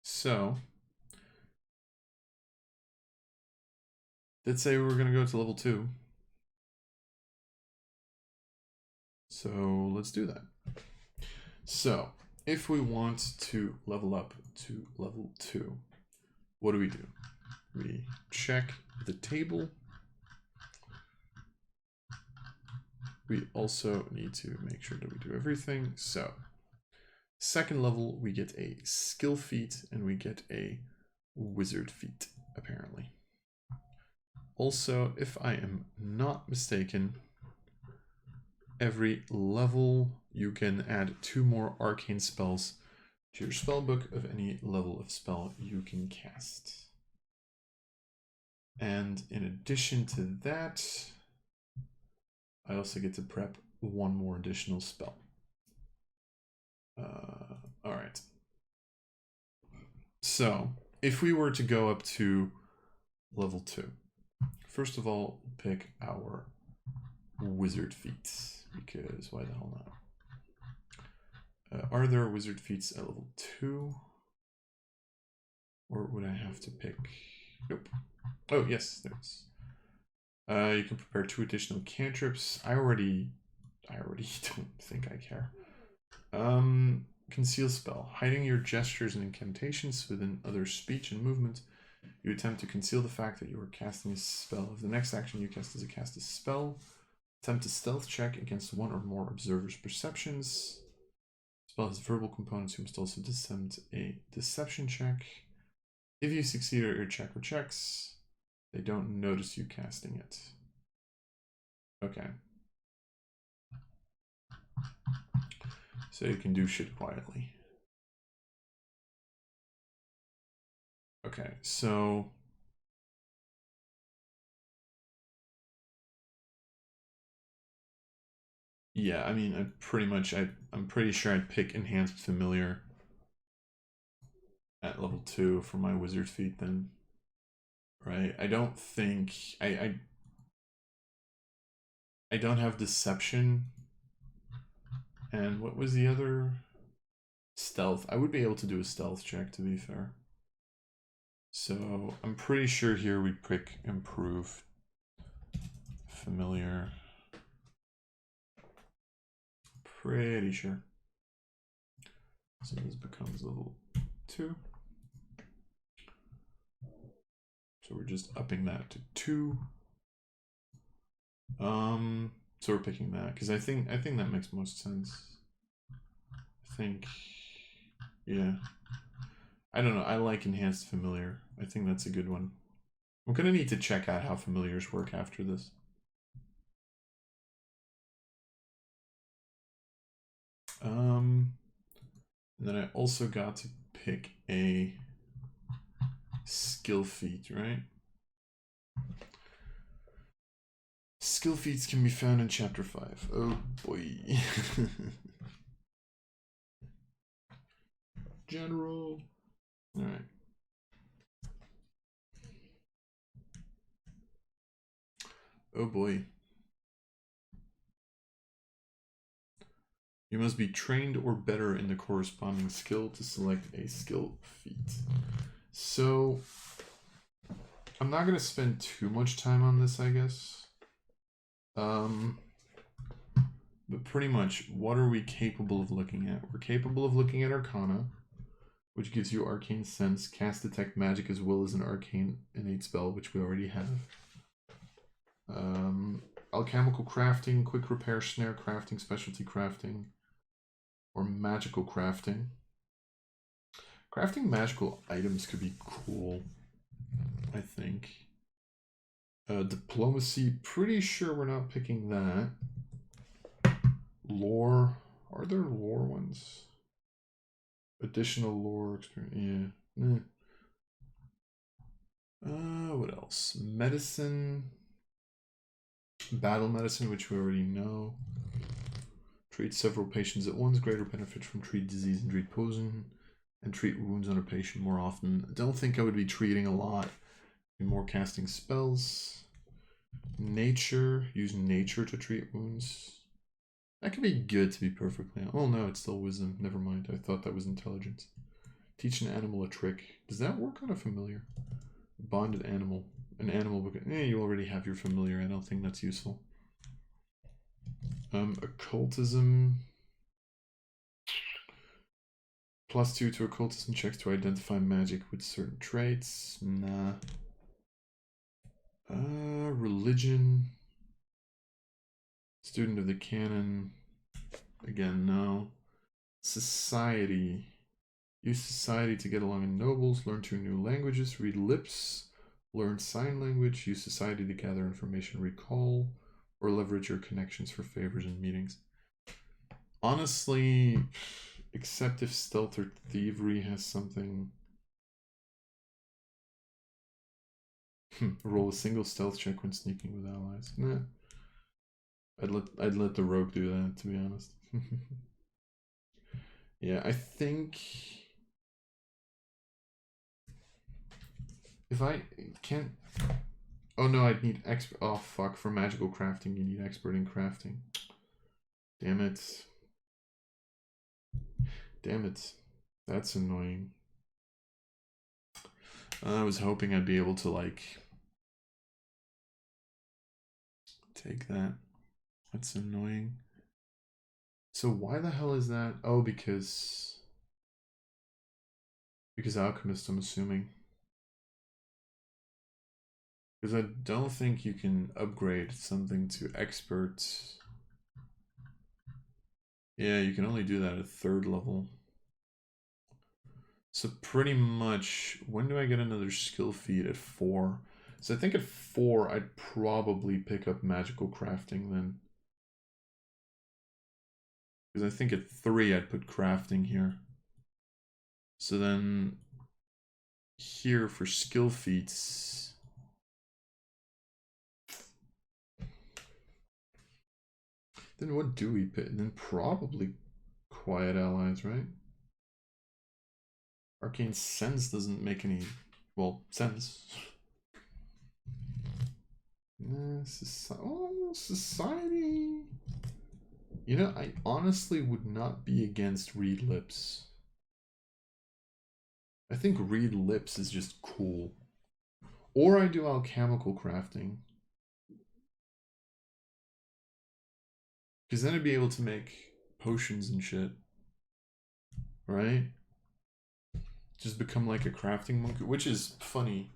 So let's say we're going to go to level 2. So let's do that. So if we want to level up to level 2, what do? We check the table. We also need to make sure that we do everything. So second level, we get a skill feat and we get a wizard feat, apparently. Also, if I am not mistaken, every level you can add 2 more arcane spells to your spellbook of any level of spell you can cast. And in addition to that, I also get to prep 1 more additional spell. All right. So if we were to go up to level 2, first of all, pick our wizard feats, because why the hell not? Are there wizard feats at level 2? Or would I have to pick? Nope. Oh, yes, there's. You can prepare 2 additional cantrips. I already don't think I care. Conceal spell. Hiding your gestures and incantations within other speech and movement. You attempt to conceal the fact that you are casting a spell. If the next action you cast is to cast a spell, attempt a stealth check against 1 or more observers' perceptions. Spell has verbal components. You must also attempt a deception check. If you succeed at your check or checks, they don't notice you casting it. Okay. So you can do shit quietly. Okay, so yeah, I mean, I'm pretty sure I'd pick Enhanced Familiar at level 2 for my wizard feat then. Right? I don't think I don't have Deception. And what was the other? Stealth. I would be able to do a stealth check, to be fair. So I'm pretty sure here we pick Improve Familiar. Pretty sure. So this becomes level 2. So we're just upping that to 2. So we're picking that because I think that makes most sense. I think, yeah. I don't know. I like Enhanced Familiar. I think that's a good one. I'm gonna need to check out how familiars work after this. And then I also got to pick a skill feat, right? Skill feats can be found in chapter 5. Oh boy. General. Alright. Oh boy. You must be trained or better in the corresponding skill to select a skill feat. So I'm not going to spend too much time on this, I guess. But pretty much, what are we capable of looking at? We're capable of looking at Arcana, which gives you Arcane Sense, Cast Detect Magic, as well as an Arcane Innate spell, which we already have. Alchemical Crafting, Quick Repair, Snare Crafting, Specialty Crafting, or Magical Crafting. Crafting magical items could be cool, I think. Diplomacy, pretty sure we're not picking that. Lore, are there lore ones? Additional lore experience, yeah. What else? Medicine. Battle medicine, which we already know. Treat several patients at once. Greater benefit from treat disease and treat poison. And treat wounds on a patient more often. I don't think I would be treating a lot. Be more casting spells. Nature. Use nature to treat wounds. That could be good, to be perfectly honest. Oh no, it's still wisdom. Never mind. I thought that was intelligence. Teach an animal a trick. Does that work on a familiar? Bonded animal. An animal book. You already have your familiar. I don't think that's useful. Occultism. +2 to occultism checks to identify magic with certain traits. Nah. Religion. Student of the canon. Again, no. Society. Use society to get along in nobles, learn 2 new languages, read lips, learn sign language, use society to gather information, recall, or leverage your connections for favors and meetings. Honestly, except if stealth or thievery has something. Roll a single stealth check when sneaking with allies. Nah. I'd let the rogue do that, to be honest. Yeah, I think if I can't. Oh no, I'd need expert. Oh fuck! For magical crafting, you need expert in crafting. Damn it! Damn it! That's annoying. I was hoping I'd be able to like take that. That's annoying. So why the hell is that? Oh, because alchemist, I'm assuming. Because I don't think you can upgrade something to expert. Yeah, you can only do that at 3rd level. So pretty much, when do I get another skill feed? At 4. So I think at 4, I'd probably pick up magical crafting then. Because I think at 3, I'd put crafting here. So then, here for skill feats. Then what do we pick? Then probably quiet allies, right? Arcane sense doesn't make any, well, sense. Society. You know, I honestly would not be against read lips. I think read lips is just cool. Or I do alchemical crafting. Because then I'd be able to make potions and shit. Right? Just become like a crafting monk, which is funny.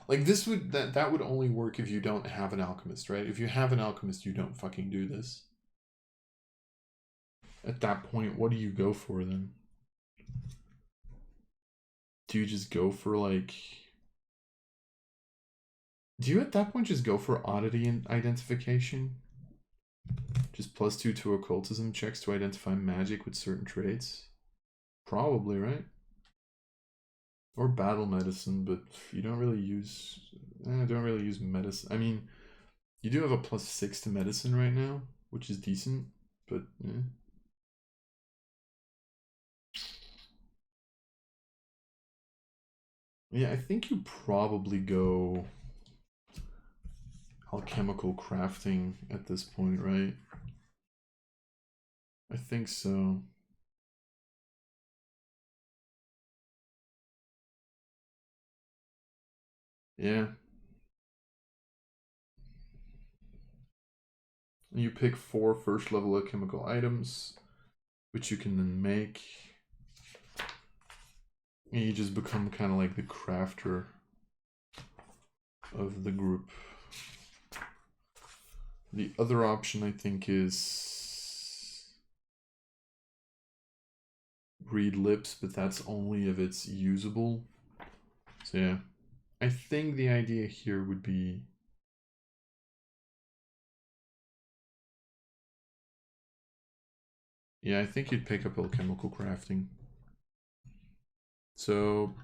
Like this would, that would only work if you don't have an alchemist, right? If you have an alchemist, you don't fucking do this. At that point, what do you go for then? Do you just go for like... Do you at that point just go for oddity and identification? Just +2 to occultism checks to identify magic with certain traits? Probably, right? Or battle medicine, but you don't really use... don't really use medicine. I mean, you do have a +6 to medicine right now, which is decent, but... Yeah, I think you probably go alchemical crafting at this point, right? I think so. Yeah. You pick 4 first level alchemical items, which you can then make. And you just become kind of like the crafter of the group. The other option, I think, is read lips, but that's only if it's usable. So yeah, I think the idea here would be yeah, I think you'd pick up alchemical crafting. So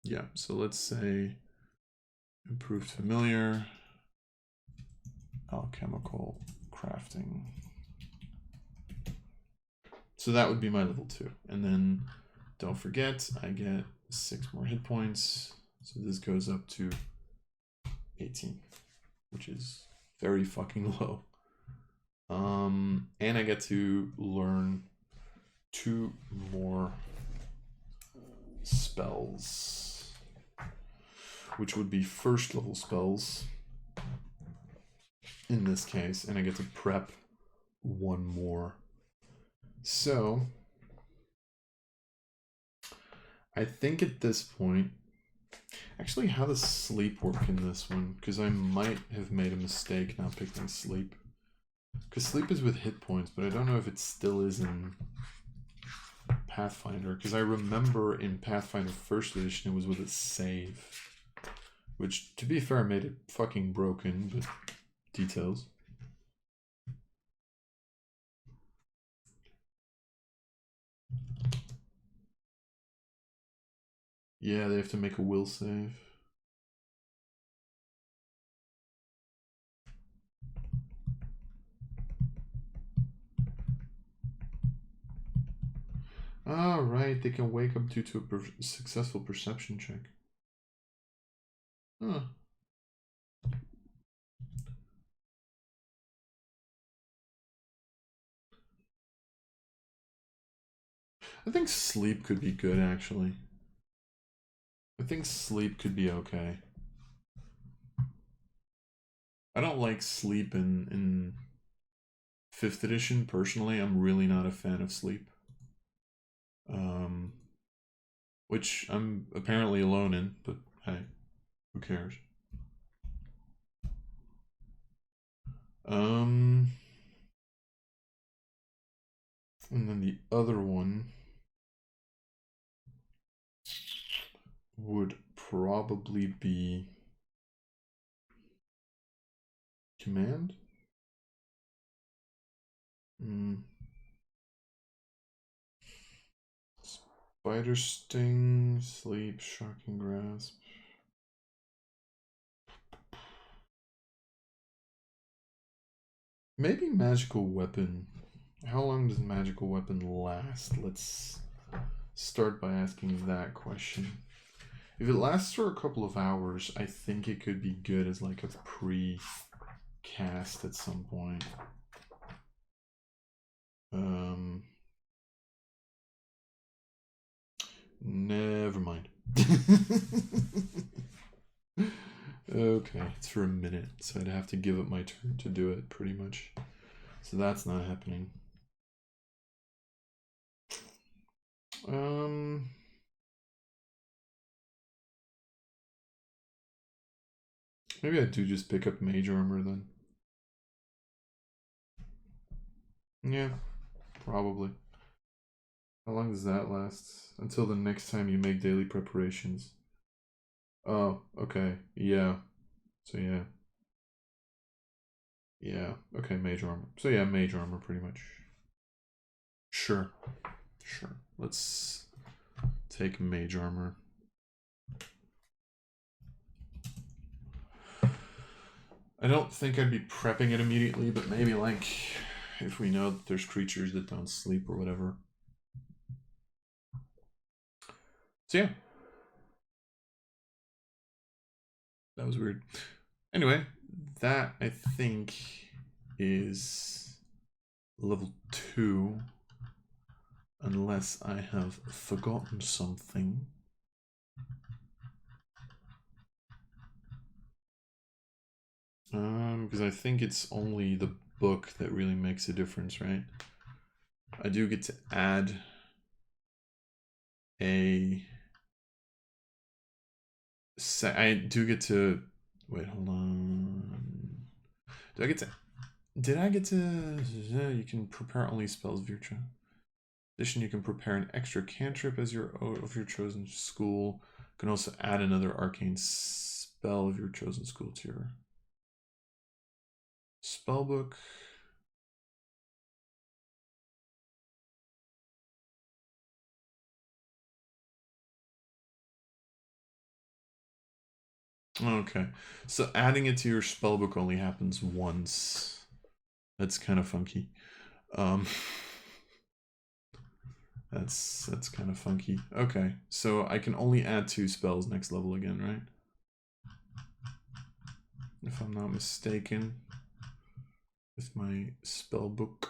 yeah, so let's say improved familiar, alchemical crafting. So that would be my level 2. And then don't forget, I get 6 more hit points. So this goes up to 18, which is very fucking low. And I get to learn 2 more spells, which would be first level spells in this case, and I get to prep one more. So I think at this point, actually, how does sleep work in this one? Because I might have made a mistake not picking sleep. Because sleep is with hit points, but I don't know if it still is in Pathfinder. Because I remember in Pathfinder 1st edition it was with a save. Which, to be fair, made it fucking broken, but details. Yeah, they have to make a will save. Oh, right, they can wake up due to a successful perception check. Huh. I think sleep could be good, actually. I think sleep could be okay. I don't like sleep in 5th edition, personally. I'm really not a fan of sleep. Which I'm apparently alone in, but hey, who cares? And then the other one would probably be command. Spider sting, sleep, shocking grasp. Maybe magical weapon. How long does magical weapon last? Let's start by asking that question. If it lasts for a couple of hours, I think it could be good as like a pre-cast at some point. Never mind. Okay, it's for a minute, so I'd have to give up my turn to do it, pretty much. So that's not happening. Maybe I do just pick up mage armor then. Yeah, probably. How long does that last? Until the next time you make daily preparations. Oh, okay. Yeah. So yeah. Yeah. Okay, mage armor. So yeah, mage armor pretty much. Sure. Sure. Let's take mage armor. I don't think I'd be prepping it immediately, but maybe like if we know that there's creatures that don't sleep or whatever. So yeah. That was weird. Anyway, that I think is level 2. Unless I have forgotten something. Because I think it's only the book that really makes a difference, right? I do get to add a... I do get to... Wait, hold on. Do I get to... Did I get to... You can prepare only spells of your choice. In addition, you can prepare an extra cantrip as of your chosen school. You can also add another arcane spell of your chosen school to your spellbook. Okay, so adding it to your spellbook only happens once. That's kind of funky. That's kind of funky. Okay, so I can only add 2 spells next level again, right? If I'm not mistaken, with my spellbook.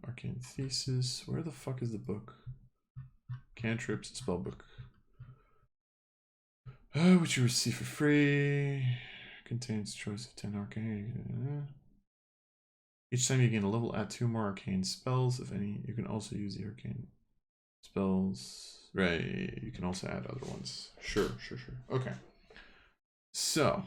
Arcane Thesis. Where the fuck is the book? Cantrips, spellbook. Which you receive for free. Contains choice of 10 arcane. Each time you gain a level, add 2 more arcane spells. If any, you can also use the arcane spells. Right, you can also add other ones. Sure. Okay. So,